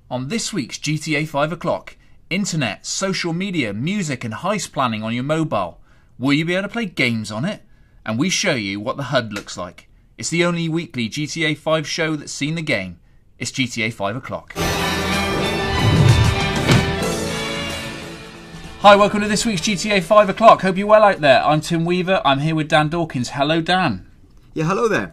On this week's GTA 5 o'clock, internet, social media, music and heist planning on your mobile. Will you be able to play games on it? And we show you what the HUD looks like. It's the only weekly GTA 5 show that's seen the game. It's GTA 5 o'clock. Hi, welcome to this week's GTA 5 o'clock. Hope you're well out there. I'm Tim Weaver. I'm here with Dan Dawkins. Hello, Dan. Yeah, hello there.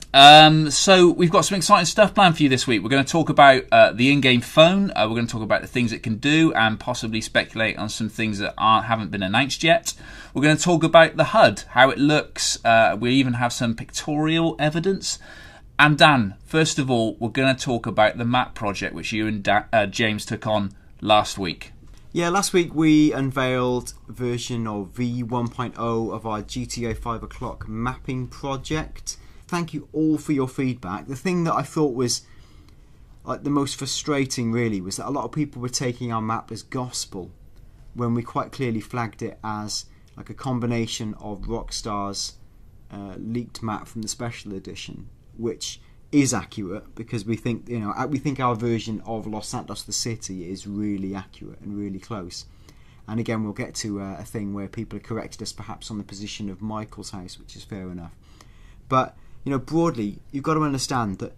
So we've got some exciting stuff planned for you this week. We're going to talk about the in-game phone. We're going to talk about the things it can do and possibly speculate on some things that haven't been announced yet. We're going to talk about the HUD, how it looks. We even have some pictorial evidence. And Dan, first of all, we're going to talk about the map project which you and James took on last week. Yeah, last week we unveiled version of V1.0 of our GTA 5 o'clock mapping project. Thank you all for your feedback. The thing that I thought was the most frustrating really was that a lot of people were taking our map as gospel when we quite clearly flagged it as like a combination of Rockstar's leaked map from the special edition, which is accurate because we think our version of Los Santos the city is really accurate and really close. And again, we'll get to a thing where people have corrected us perhaps on the position of Michael's house, which is fair enough. But broadly, you've got to understand that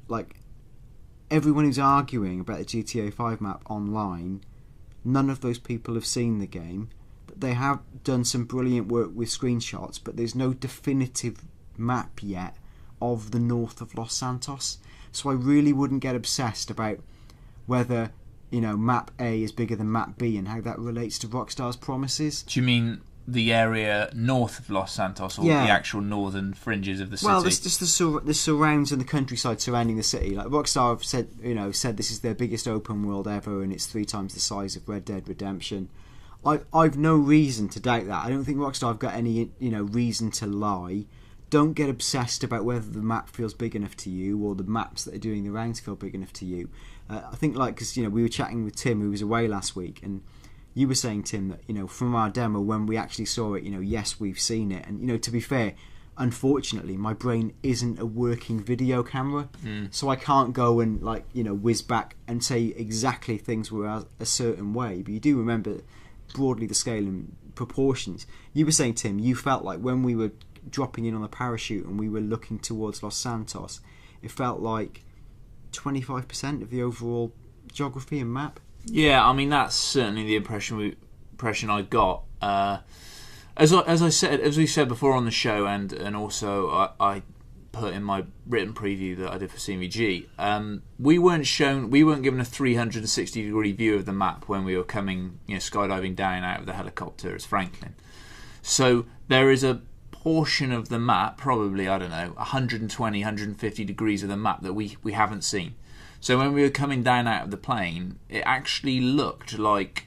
everyone who's arguing about the GTA 5 map online, none of those people have seen the game. They have done some brilliant work with screenshots, but there's no definitive map yet of the north of Los Santos. So I really wouldn't get obsessed about whether map A is bigger than map B and how that relates to Rockstar's promises. Do you mean the area north of Los Santos or the actual northern fringes of the city? Well, there's just the surrounds and the countryside surrounding the city. Like Rockstar have said this is their biggest open world ever and it's 3 times the size of Red Dead Redemption. I've no reason to doubt that. I don't think Rockstar have got any reason to lie. Don't get obsessed about whether the map feels big enough to you or the maps that are doing the rounds feel big enough to you. I think because we were chatting with Tim, who was away last week, and you were saying, Tim, that from our demo when we actually saw it, yes, we've seen it, and to be fair, unfortunately, my brain isn't a working video camera, so I can't go and whiz back and say exactly things were a certain way. But you do remember broadly the scale and proportions. You were saying, Tim, you felt like when we were dropping in on the parachute and we were looking towards Los Santos, it felt like 25% of the overall geography and map. Yeah, I mean that's certainly the impression I got. As we said before on the show, and also I put in my written preview that I did for CMVG. We weren't given a 360-degree view of the map when we were coming, skydiving down out of the helicopter as Franklin. So there is a portion of the map, probably 120, 150 degrees of the map that we haven't seen. So when we were coming down out of the plane, it actually looked like